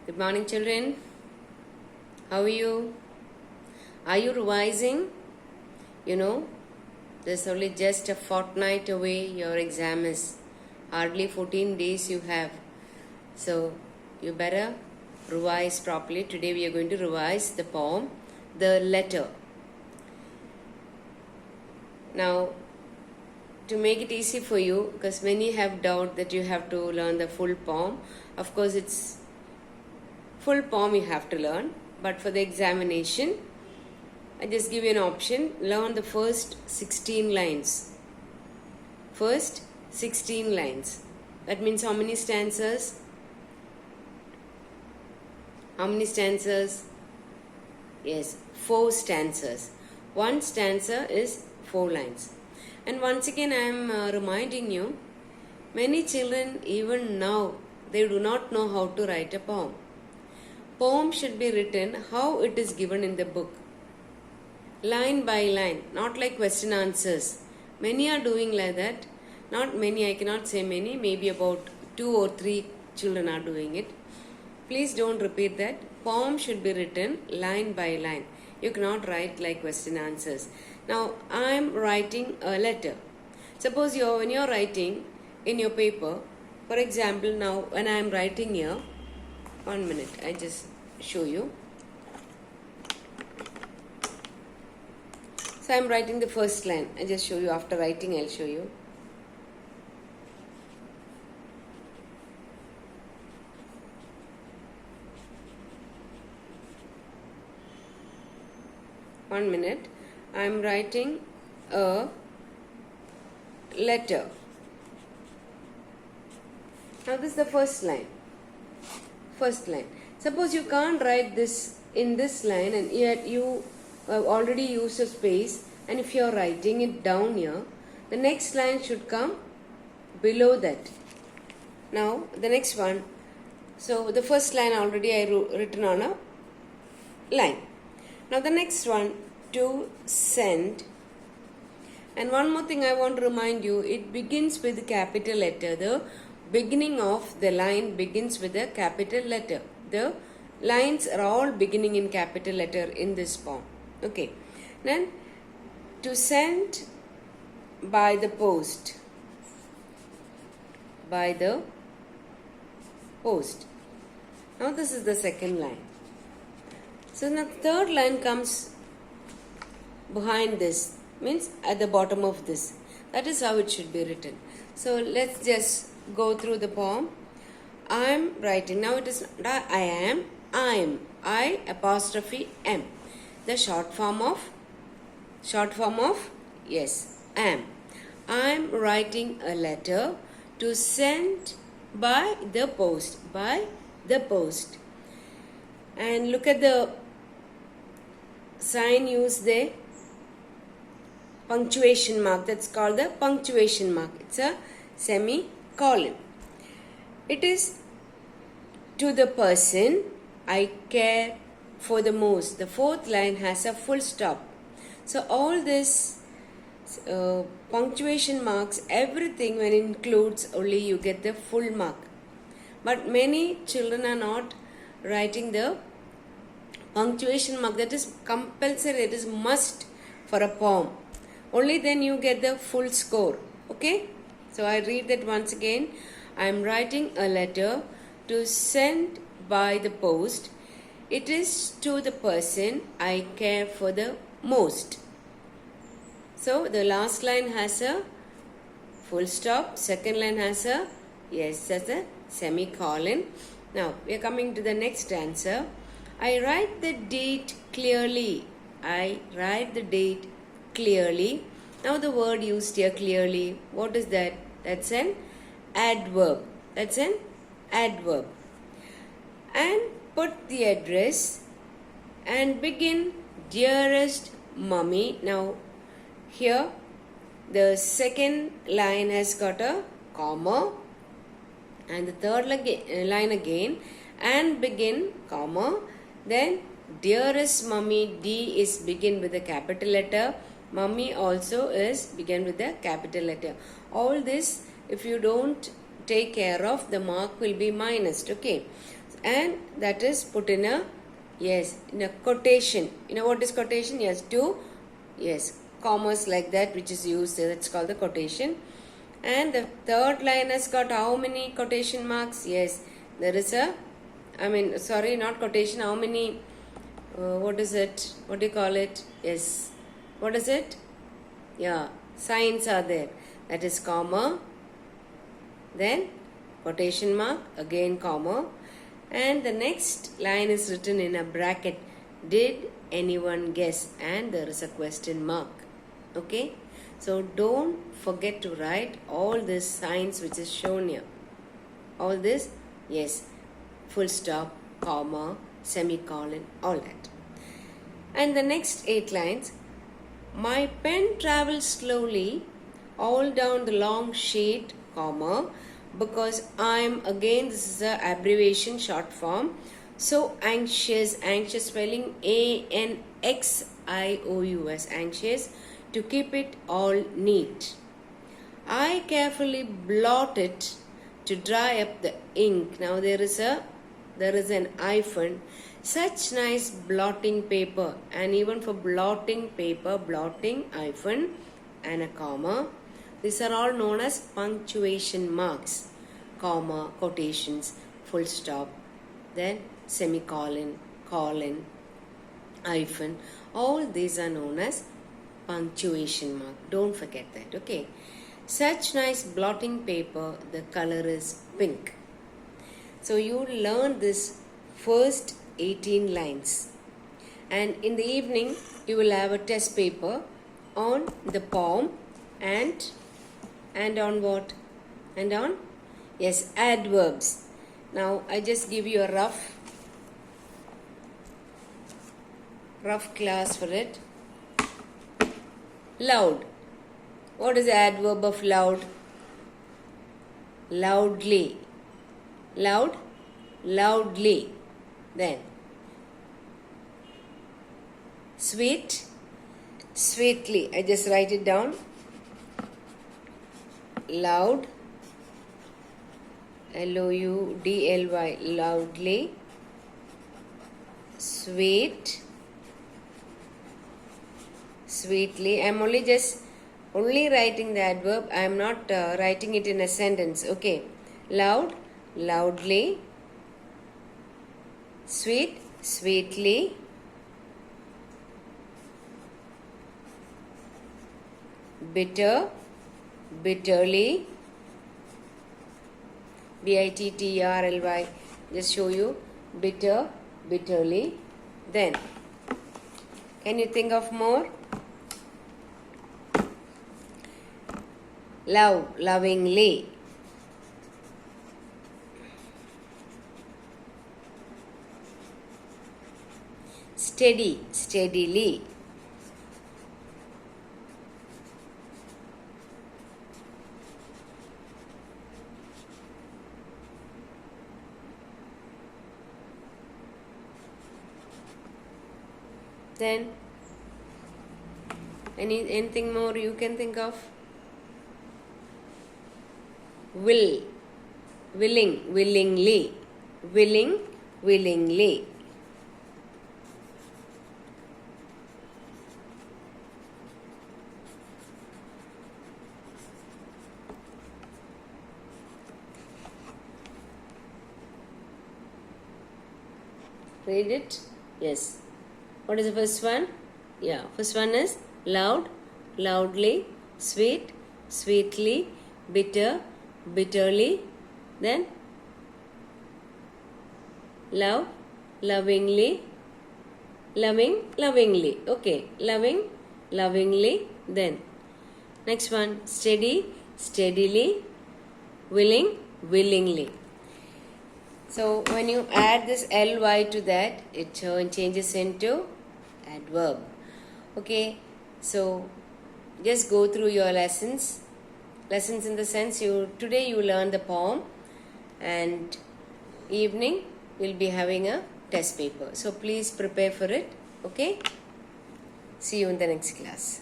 Good morning, children. How are you? Are you revising? There's only just a fortnight away. Your exam is hardly 14 days you have. So, you better revise properly. Today we are going to revise the poem, The Letter. Now, to make it easy for you, because many have doubt that you have to learn the full poem. Of course, it's full poem you have to learn, but for the examination, I just give you an option. Learn the first 16 lines. First 16 lines. That means how many stanzas? How many stanzas? Yes, 4 stanzas. One stanza is 4 lines. And once again I am reminding you, many children even now, they do not know how to write a poem. Poem should be written how it is given in the book. Line by line, not like question answers. Many are doing like that. Not many, I cannot say many, maybe about 2 or 3 children are doing it. Please don't repeat that. Poem should be written line by line. You cannot write like question answers. Now, I am writing a letter. Suppose when you are writing in your paper, for example, now when I am writing here, 1 minute, I just show you. So I am writing the first line. I just show you. After writing, I'll show you. One minute. I am writing a letter. Now this is the first line. First line. Suppose you can't write this in this line and yet you have already used a space, and if you are writing it down here, the next line should come below that. Now the next one. So the first line already I written on a line. Now the next one, to send. And one more thing I want to remind you, it begins with capital letter. The beginning of the line begins with a capital letter. The lines are all beginning in capital letter in this poem. Okay. Then, to send by the post. By the post. Now this is the second line. So the third line comes behind this, means at the bottom of this. That is how it should be written. So let's just go through the poem. I am writing. Now it is not I am, I apostrophe am. The short form of, yes, am. I am writing a letter to send by the post. And look at the sign used there. Punctuation mark. That's called the punctuation mark. It's a semicolon. It is to the person I care for the most. The fourth line has a full stop. So all this punctuation marks, everything when it includes, only you get the full mark. But many children are not writing the punctuation mark. That is compulsory. It is must for a poem. Only then you get the full score. Okay? So I read that once again. I am writing a letter to send by the post. It is to the person I care for the most. So the last line has a full stop. Second line has a, yes, that's a semicolon. Now we are coming to the next answer. I write the date clearly. I write the date clearly. Now the word used here, clearly, what is that? That's an adverb. That's an adverb. And put the address and begin, dearest mummy. Now here the second line has got a comma, and the third line again, and begin, comma, then dearest mummy. D is begin with a capital letter. Mummy also is begin with a capital letter. All this, if you don't take care of, the mark will be minused. Okay. and that is put in a, yes, in a quotation. You know what is quotation? Yes, two, yes, commas like that which is used, that's called the quotation. And the third line has got how many quotation marks? Yes, there is a, sorry, not quotation, how many, what is it? What do you call it? Yes, what is it? Yeah, signs are there. That is comma, then quotation mark, again comma, and the next line is written in a bracket. Did anyone guess? And there is a question mark. Okay, so don't forget to write all these signs which is shown here. All this, yes, full stop, comma, semicolon, all that. And the next 8 lines, my pen travels slowly all down the long sheet, comma, because I'm, again this is a abbreviation short form, so anxious spelling ANXIOUS, anxious, to keep it all neat. I carefully blot it to dry up the ink. Now there is an hyphen. Such nice blotting paper, and even for blotting paper, blotting, hyphen and a comma. These are all known as punctuation marks. Comma, quotations, full stop, then semicolon, colon, hyphen. All these are known as punctuation mark. Don't forget that, okay? Such nice blotting paper, the color is pink. So you learn this first 18 lines. And in the evening, you will have a test paper on the poem and on what? And on, yes, adverbs. Now I just give you a rough class for it. Loud. What is the adverb of loud? Loudly. Loud, loudly. Then sweet, sweetly. I just write it down. Loud, LOUDLY, loudly. Sweet, sweetly. I'm only writing the adverb. I am not writing it in a sentence. Okay. Loud, loudly. Sweet, sweetly. Bitter, bitterly. BITTRLY. Just show you. Bitter, bitterly. Then, can you think of more? Love, lovingly. Steady, steadily. Then, anything more you can think of? Will, willing, willingly. Willing, willingly. Read it? Yes. What is the first one? Yeah, first one is loud, loudly, sweet, sweetly, bitter, bitterly. Then love, lovingly, loving, lovingly. Okay, loving, lovingly. Then next one, steady, steadily, willing, willingly. So when you add this ly to that, it changes into adverb. Okay, so just go through your lessons in the sense today you learn the poem, and evening we'll be having a test paper. So please prepare for it. Okay, see you in the next class.